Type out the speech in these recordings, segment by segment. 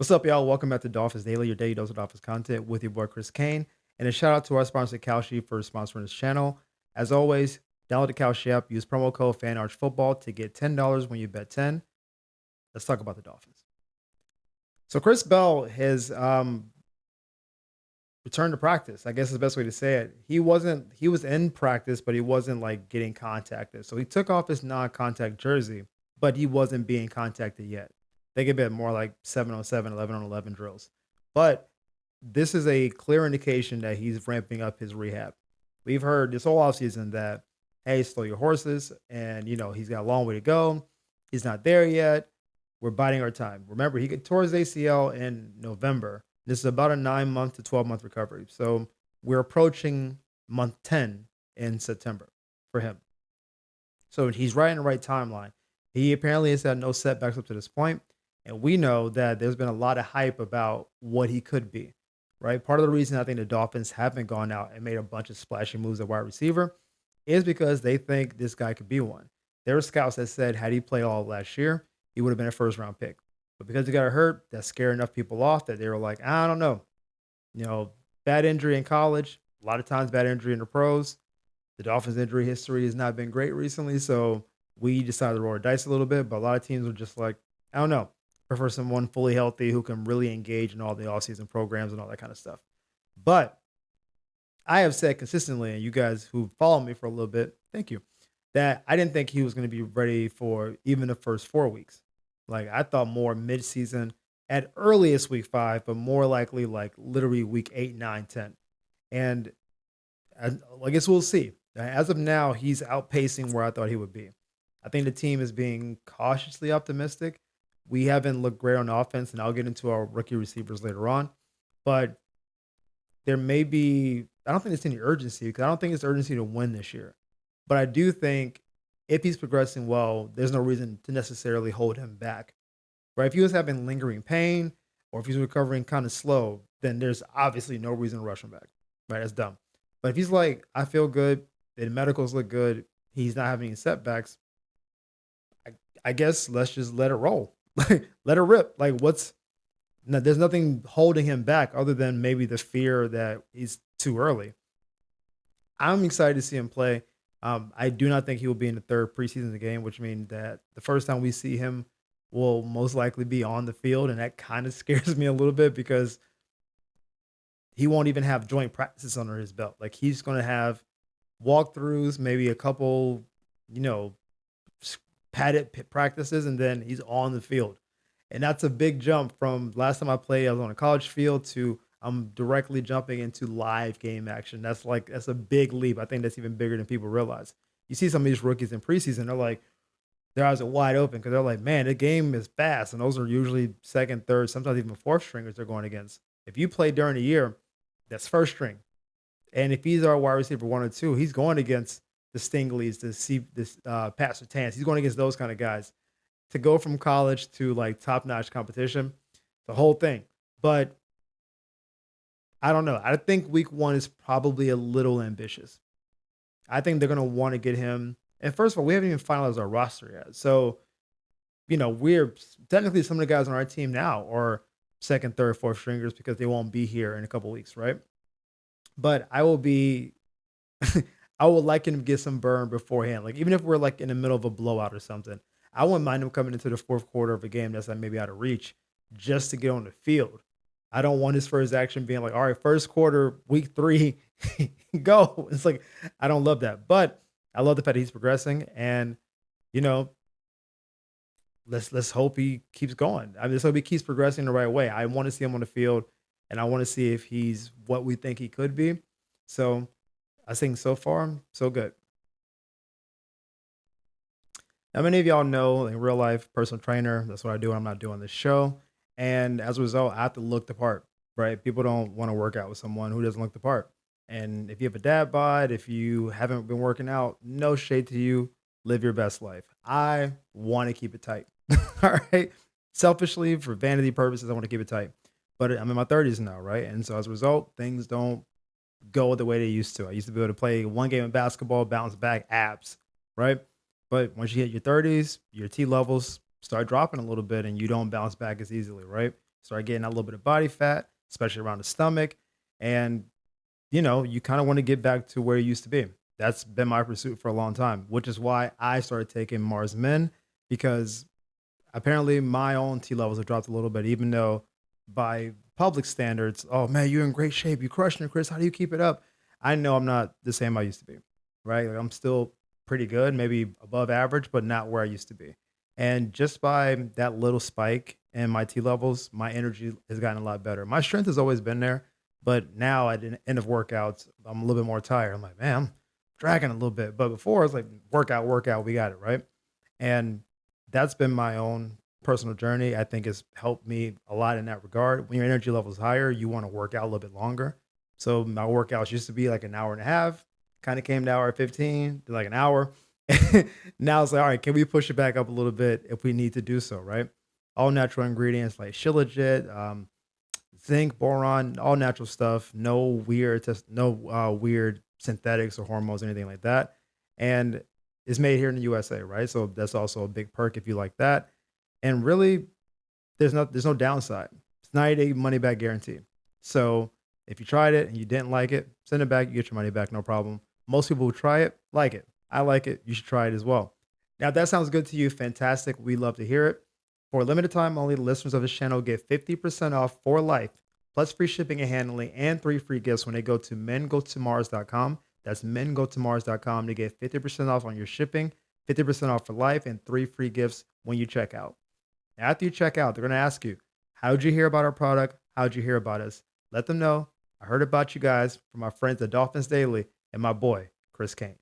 What's up, y'all? Welcome back to Dolphins Daily, your daily dose of Dolphins content with your boy Chris Kane. And a shout out to our sponsor, Kalshi, for sponsoring this channel. As always, download the Kalshi app, use promo code FANARCHFootball to get $10 when you bet 10. Let's talk about the Dolphins. So Chris Bell has returned to practice. I guess is the best way to say it. He was in practice, but he wasn't like getting contacted. So he took off his non-contact jersey, but he wasn't being contacted yet. Think a bit more like 7 on 7, 11 on 11 drills. But this is a clear indication that he's ramping up his rehab. We've heard this whole offseason that, hey, slow your horses. And, he's got a long way to go. He's not there yet. We're biding our time. Remember, he tore his ACL in November. This is about a 9-month to 12-month recovery. So we're approaching month 10 in September for him. So he's right in the right timeline. He apparently has had no setbacks up to this point. And we know that there's been a lot of hype about what he could be, right? Part of the reason I think the Dolphins haven't gone out and made a bunch of splashy moves at wide receiver is because they think this guy could be one. There were scouts that said had he played all of last year, he would have been a first round pick. But because he got hurt, that scared enough people off that they were like, I don't know. Bad injury in college, a lot of times bad injury in the pros. The Dolphins' injury history has not been great recently, so we decided to roll the dice a little bit. But a lot of teams were just like, I don't know, prefer someone fully healthy who can really engage in all the offseason programs and all that kind of stuff. But I have said consistently, and you guys who followed me for a little bit, thank you, that I didn't think he was going to be ready for even the first 4 weeks. Like I thought more mid-season at earliest week 5, but more likely like literally week 8, 9, 10. And I guess we'll see. As of now, he's outpacing where I thought he would be. I think the team is being cautiously optimistic. We haven't looked great on offense, and I'll get into our rookie receivers later on. But there may be, I don't think there's any urgency because I don't think it's urgency to win this year. But I do think if he's progressing well, there's no reason to necessarily hold him back. Right? If he was having lingering pain or if he's recovering kind of slow, then there's obviously no reason to rush him back. Right? That's dumb. But if he's like, I feel good, the medicals look good, he's not having any setbacks, I guess let's just let it roll. Let it rip. There's nothing holding him back other than maybe the fear that he's too early. I'm excited to see him play. I do not think he will be in the third preseason game, which means that the first time we see him will most likely be on the field. And that kind of scares me a little bit because he won't even have joint practices under his belt. Like he's going to have walkthroughs, maybe a couple, you know, padded practices, and then he's on the field. And that's a big jump from last time I played, I was on a college field to I'm directly jumping into live game action. That's a big leap. I think that's even bigger than people realize. You see some of these rookies in preseason, they're like, their eyes are wide open because they're like, man, the game is fast. And those are usually second, third, sometimes even fourth stringers they're going against. If you play during the year, that's first string. And if he's our wide receiver 1 or 2, he's going against the Stingleys, Pat Surtains. He's going against those kind of guys. To go from college to like top notch competition, the whole thing. But I don't know. I think week 1 is probably a little ambitious. I think they're going to want to get him. And first of all, we haven't even finalized our roster yet. So, we're technically some of the guys on our team now are second, third, fourth stringers because they won't be here in a couple weeks, right? But I will be, I would like him to get some burn beforehand. Like, even if we're like in the middle of a blowout or something, I wouldn't mind him coming into the fourth quarter of a game that's like maybe out of reach just to get on the field. I don't want his first action being like, all right, first quarter, week 3, go. It's like, I don't love that. But I love the fact that he's progressing. And, you know, let's hope he keeps going. I mean, let's hope he keeps progressing the right way. I want to see him on the field, and I want to see if he's what we think he could be. So I think so far, so good. Now, many of y'all know in real life, personal trainer, that's what I do when I'm not doing this show. And as a result, I have to look the part, right? People don't want to work out with someone who doesn't look the part. And if you have a dad bod, if you haven't been working out, no shade to you. Live your best life. I want to keep it tight. All right. Selfishly, for vanity purposes, I want to keep it tight. But I'm in my 30s now, right? And so as a result, things don't go the way they used to. I used to be able to play one game of basketball, bounce back, abs, right? But once you hit your 30s, your T levels start dropping a little bit and you don't bounce back as easily, right? start getting a little bit of body fat, especially around the stomach. And, you kind of want to get back to where you used to be. That's been my pursuit for a long time, which is why I started taking Mars Men because apparently my own T levels have dropped a little bit, even though by public standards, oh man, you're in great shape. You're crushing it, Chris. How do you keep it up? I know I'm not the same I used to be, right? Like I'm still pretty good, maybe above average, but not where I used to be. And just by that little spike in my T levels, my energy has gotten a lot better. My strength has always been there, but now at the end of workouts, I'm a little bit more tired. I'm like, man, I'm dragging a little bit. But before it's like workout, we got it, right? And that's been my own personal journey. I think it's helped me a lot in that regard. When your energy level is higher, you want to work out a little bit longer. So my workouts used to be like an hour and a half, kind of came to hour 15, to like an hour. Now it's like, all right, can we push it back up a little bit if we need to do so, right? All natural ingredients like shilajit, zinc, boron, all natural stuff. No weird, no weird synthetics or hormones, anything like that. And it's made here in the USA, right? So that's also a big perk if you like that. And really, there's no downside. It's 90-day money back guarantee. So if you tried it and you didn't like it, send it back. You get your money back, no problem. Most people who try it like it. I like it. You should try it as well. Now, if that sounds good to you, fantastic. We love to hear it. For a limited time, only the listeners of this channel get 50% off for life, plus free shipping and handling, and 3 free gifts when they go to mengotomars.com. That's mengotomars.com to get 50% off on your shipping, 50% off for life, and 3 free gifts when you check out. After you check out, they're going to ask you, how'd you hear about our product? How'd you hear about us? Let them know. I heard about you guys from my friends at Dolphins Daily and my boy, Chris Kane.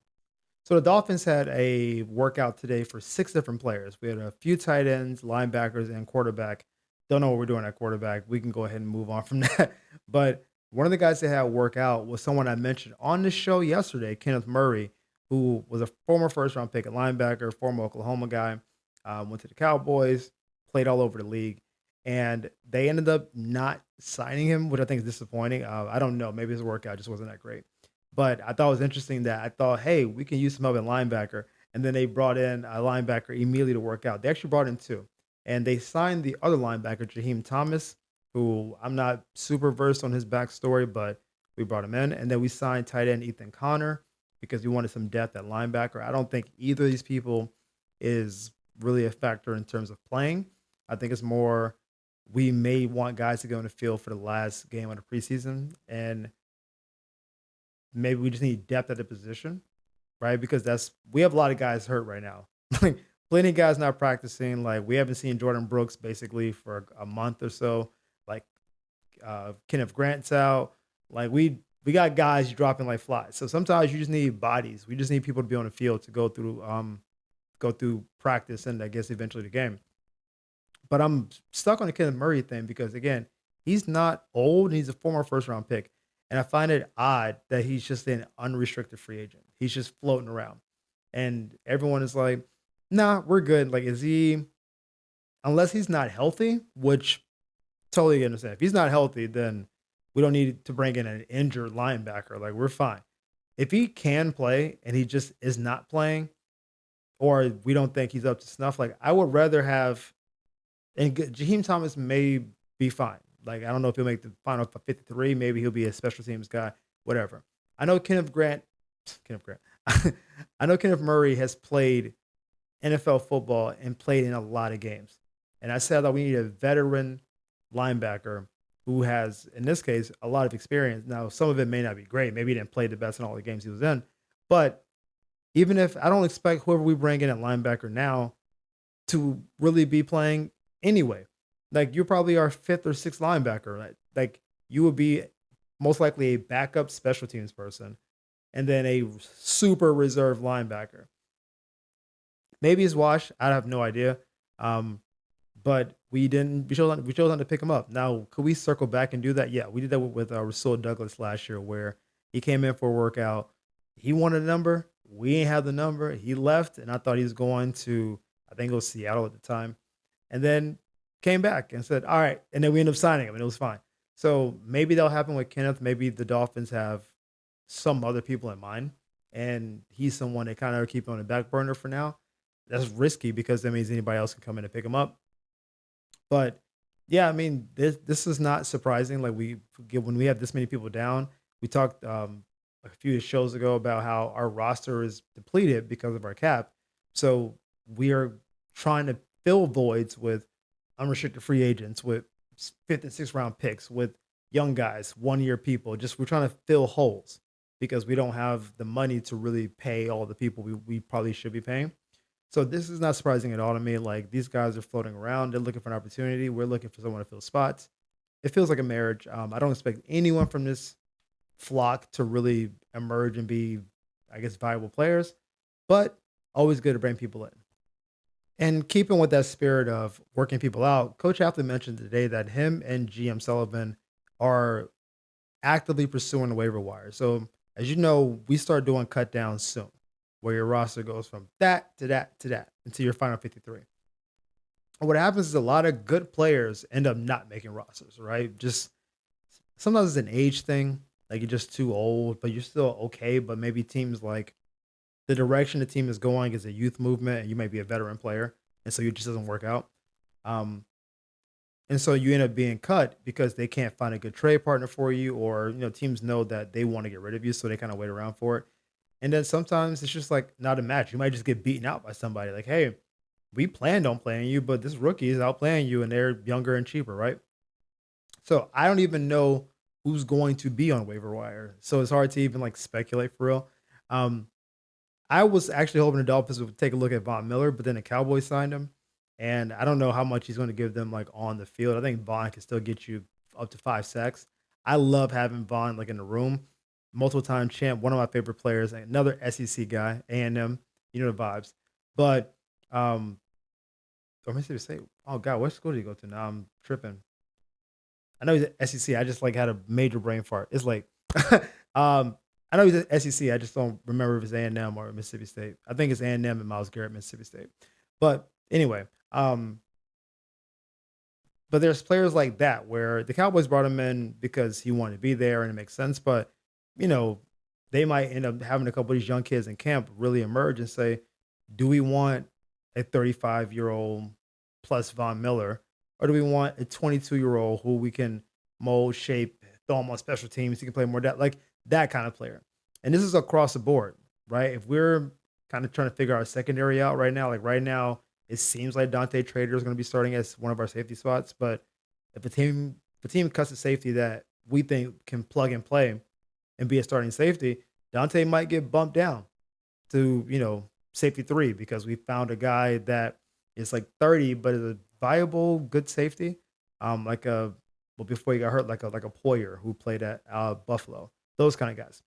So the Dolphins had a workout today for 6 different players. We had a few tight ends, linebackers, and quarterback. Don't know what we're doing at quarterback. We can go ahead and move on from that. But one of the guys that had a workout was someone I mentioned on the show yesterday, Kenneth Murray, who was a former first-round pick at linebacker, former Oklahoma guy, went to the Cowboys, played all over the league, and they ended up not signing him, which I think is disappointing. I don't know. Maybe his workout just wasn't that great. But I thought it was interesting that I thought, hey, we can use some help at linebacker. And then they brought in a linebacker immediately to work out. They actually brought in 2. And they signed the other linebacker, Jaheim Thomas, who I'm not super versed on his backstory, but we brought him in. And then we signed tight end Ethan Connor because we wanted some depth at linebacker. I don't think either of these people is really a factor in terms of playing. I think it's more we may want guys to go in the field for the last game of the preseason. And maybe we just need depth at the position, right? Because we have a lot of guys hurt right now. Like plenty of guys not practicing. Like we haven't seen Jordan Brooks basically for a month or so. Like Kenneth Grant's out. Like we got guys dropping like flies. So sometimes you just need bodies. We just need people to be on the field to go through practice and I guess eventually the game. But I'm stuck on the Kenneth Murray thing because again, he's not old. He's a former first round pick. And I find it odd that he's just an unrestricted free agent. He's just floating around. And everyone is like, nah, we're good. Like, unless he's not healthy, which totally understand. If he's not healthy, then we don't need to bring in an injured linebacker. Like, we're fine. If he can play and he just is not playing, or we don't think he's up to snuff, like, I would rather have, and Jaheim Thomas may be fine. Like, I don't know if he'll make the final 53. Maybe he'll be a special teams guy, whatever. I know Kenneth Grant. I know Kenneth Murray has played NFL football and played in a lot of games. And I said that we need a veteran linebacker who has, in this case, a lot of experience. Now, some of it may not be great. Maybe he didn't play the best in all the games he was in. But even if I don't expect whoever we bring in at linebacker now to really be playing anyway. Like you're probably our 5th or 6th linebacker. Right? Like you would be most likely a backup special teams person and then a super reserve linebacker. Maybe it's Wash. I have no idea. But we chose not to pick him up. Now, could we circle back and do that? Yeah, we did that with Rasul Douglas last year where he came in for a workout. He wanted a number. We ain't have the number. He left, and I thought he was going to, I think it was Seattle at the time. And then came back and said, all right. And then we ended up signing him, and it was fine. So maybe that'll happen with Kenneth. Maybe the Dolphins have some other people in mind, and he's someone they kind of keep on the back burner for now. That's risky because that means anybody else can come in and pick him up. But Yeah, I mean, this is not surprising. Like when we have this many people down, we talked a few shows ago about how our roster is depleted because of our cap. So we are trying to fill voids with unrestricted free agents, with fifth and sixth round picks, with young guys, 1 year people. Just we're trying to fill holes because we don't have the money to really pay all the people we probably should be paying. So this is not surprising at all to me. Like these guys are floating around. They're looking for an opportunity. We're looking for someone to fill spots. It feels like a marriage. I don't expect anyone from this flock to really emerge and be, I guess, viable players, but always good to bring people in. And keeping with that spirit of working people out, Coach Halfley mentioned today that him and GM Sullivan are actively pursuing the waiver wire. So as you know, we start doing cut downs soon, where your roster goes from that to that to that until your final 53. And what happens is a lot of good players end up not making rosters, right? Just sometimes it's an age thing, like you're just too old, but you're still okay. But maybe teams like the direction the team is going is a youth movement, and you might be a veteran player, and so it just doesn't work out. Um, and so you end up being cut because they can't find a good trade partner for you, or teams know that they want to get rid of you, so they kind of wait around for it. And then sometimes it's just like not a match. You might just get beaten out by somebody. Like, hey, we planned on playing you, but this rookie is outplaying you, and they're younger and cheaper, right? So I don't even know who's going to be on waiver wire. So it's hard to even like speculate for real. Um, I was actually hoping the Dolphins would take a look at Von Miller, but then the Cowboys signed him, and I don't know how much he's going to give them like on the field. I think Von can still get you up to 5 sacks. I love having Von like in the room, multiple time champ, one of my favorite players, another SEC guy, A&M. You know the vibes, but or Mississippi State. Oh God, what school did he go to? Now I'm tripping. I know he's at SEC. I just like had a major brain fart. It's like, I know he's at SEC. I just don't remember if it's A&M or Mississippi State. I think it's A&M and Miles Garrett, Mississippi State. But anyway, but there's players like that where the Cowboys brought him in because he wanted to be there and it makes sense. But you know, they might end up having a couple of these young kids in camp really emerge and say, do we want a 35-year-old plus Von Miller, or do we want a 22-year-old who we can mold, shape, throw him on special teams? He can play more like that kind of player. And this is across the board, right? If we're kind of trying to figure our secondary out right now, like right now, it seems like Dante Trader is going to be starting as one of our safety spots. But if a team cuts a safety that we think can plug and play and be a starting safety, Dante might get bumped down to, safety three because we found a guy that is like 30, but is a viable, good safety. Like well, before he got hurt, like a Poyer who played at Buffalo, those kind of guys.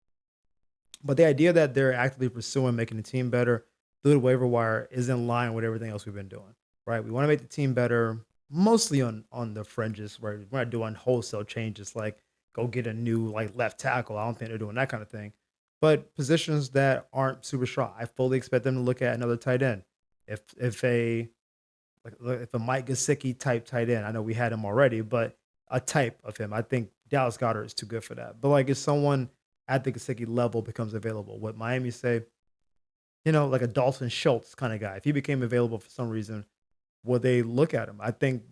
But the idea that they're actively pursuing making the team better through the waiver wire is in line with everything else we've been doing, right? We want to make the team better, mostly on the fringes, right? We're not doing wholesale changes like go get a new like left tackle. I don't think they're doing that kind of thing. But positions that aren't super strong, I fully expect them to look at another tight end. If a Mike Gesicki type tight end, I know we had him already, but a type of him, I think Dallas Goddard is too good for that. But like if someone at the Gesicki level becomes available, what Miami say, like a Dalton Schultz kind of guy, if he became available for some reason, would they look at him? I think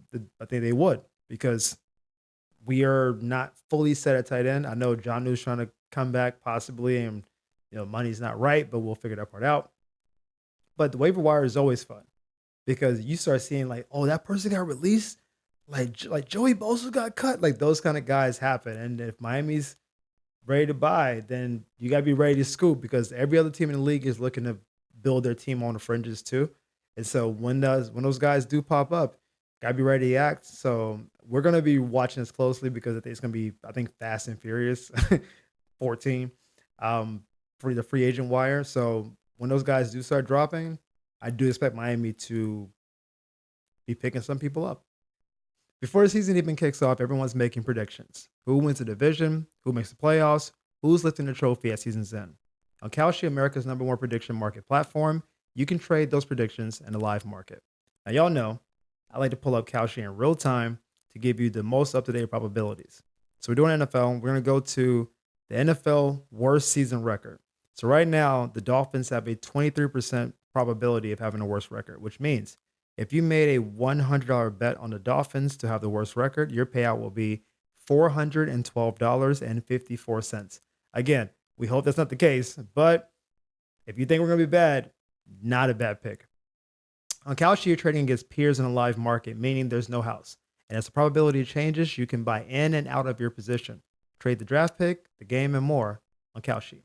they would because we are not fully set at tight end. I know John New's trying to come back possibly, and money's not right, but we'll figure that part out. But the waiver wire is always fun because you start seeing like, oh, that person got released, like Joey Bosa got cut, like those kind of guys happen. And if Miami's ready to buy, then you gotta be ready to scoop because every other team in the league is looking to build their team on the fringes too. And so when those guys do pop up, gotta be ready to act. So we're gonna be watching this closely because it's gonna be, I think, Fast and Furious 14 for the free agent wire. So when those guys do start dropping, I do expect Miami to be picking some people up. Before the season even kicks off, everyone's making predictions. Who wins the division? Who makes the playoffs? Who's lifting the trophy at season's end? On Kalshi, America's #1 prediction market platform, you can trade those predictions in the live market. Now, y'all know I like to pull up Kalshi in real time to give you the most up-to-date probabilities. So we're doing NFL. We're going to go to the NFL worst season record. So right now, the Dolphins have a 23% probability of having a worse record, which means If you made a $100 bet on the Dolphins to have the worst record, your payout will be $412.54. Again, we hope that's not the case, but if you think we're going to be bad, not a bad pick. On Kalshi, you're trading against peers in a live market, meaning there's no house. And as the probability changes, you can buy in and out of your position. Trade the draft pick, the game, and more on Kalshi.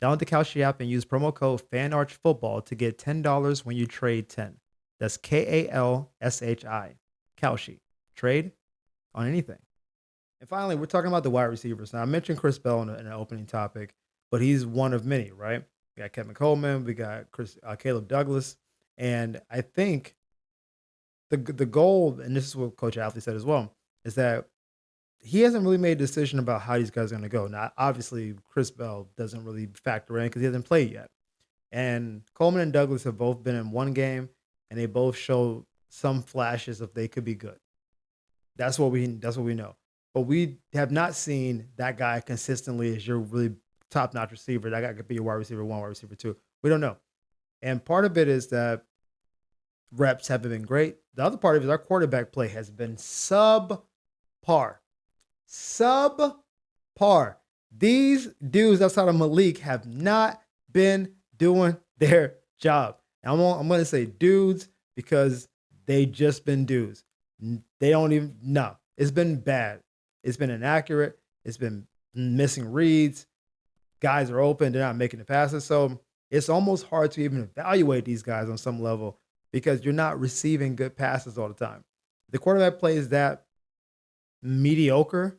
Download the Kalshi app and use promo code FANARCHFOOTBALL to get $10 when you trade 10. That's KALSHI. Kalshi. Trade on anything. And finally, we're talking about the wide receivers. Now, I mentioned Chris Bell in an opening topic, but he's one of many, right? We got Kevin Coleman, we got Caleb Douglas, and I think the goal, and this is what Coach Athley said as well, is that he hasn't really made a decision about how these guys are going to go. Now, obviously, Chris Bell doesn't really factor in because he hasn't played yet. And Coleman and Douglas have both been in one game, and they both show some flashes of they could be good. That's what we know. But we have not seen that guy consistently as your really top-notch receiver. That guy could be your wide receiver 1, wide receiver 2. We don't know. And part of it is that reps haven't been great. The other part of it is our quarterback play has been subpar. Subpar. These dudes outside of Malik have not been doing their job. And I'm going to say dudes because they just been dudes. They don't even know. It's been bad. It's been inaccurate. It's been missing reads. Guys are open. They're not making the passes. So it's almost hard to even evaluate these guys on some level because you're not receiving good passes all the time. The quarterback play is that mediocre,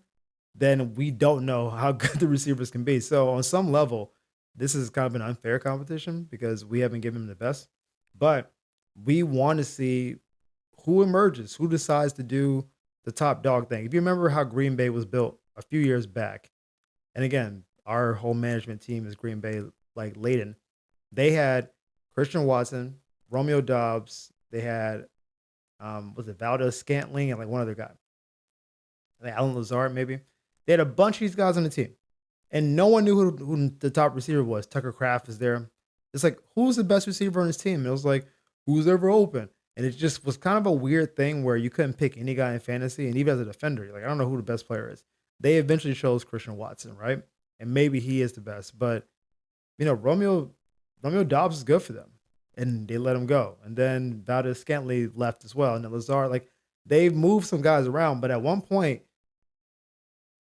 then we don't know how good the receivers can be. So on some level, this is kind of an unfair competition because we haven't given them the best. But we want to see who emerges, who decides to do the top dog thing. If you remember how Green Bay was built a few years back, and again, our whole management team is Green Bay, like Layden. They had Christian Watson, Romeo Doubs. They had, was it Valdez Scantling and like one other guy. Like Alan Lazard, maybe. They had a bunch of these guys on the team. And no one knew who the top receiver was. Tucker Kraft is there. It's like, who's the best receiver on his team? And it was like, who's ever open? And it just was kind of a weird thing where you couldn't pick any guy in fantasy. And even as a defender, you're like, I don't know who the best player is. They eventually chose Christian Watson, right? And maybe he is the best. But, you know, Romeo Doubs is good for them. And they let him go. And then Valdez Scantling left as well. And then Lazard, like, they've moved some guys around. But at one point,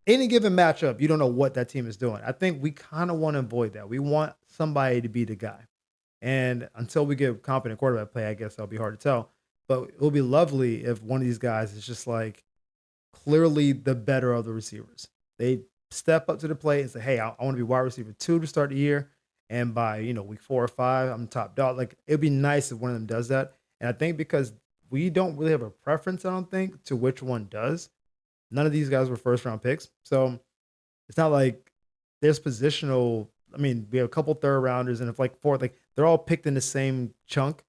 any given matchup, you don't know what that team is doing. I think we kind of want to avoid that. We want somebody to be the guy. And until we get competent quarterback play, I guess that'll be hard to tell. But it will be lovely if one of these guys is just like clearly the better of the receivers. They step up to the plate and say, hey, I want to be wide receiver 2 to start the year. And by, week 4 or 5, I'm the top dog. Like, it'd be nice if one of them does that. And I think because we don't really have a preference, I don't think, to which one does. None of these guys were first-round picks. So it's not like there's positional. I mean, we have a couple third-rounders, and if like 4, like they're all picked in the same chunk.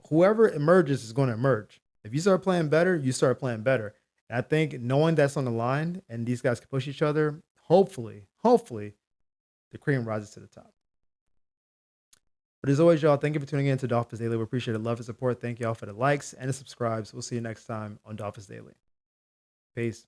Whoever emerges is going to emerge. If you start playing better, you start playing better. And I think knowing that's on the line and these guys can push each other, hopefully, the cream rises to the top. But as always, y'all, thank you for tuning in to Dolphins Daily. We appreciate the love and support. Thank y'all for the likes and the subscribes. We'll see you next time on Dolphins Daily. Peace.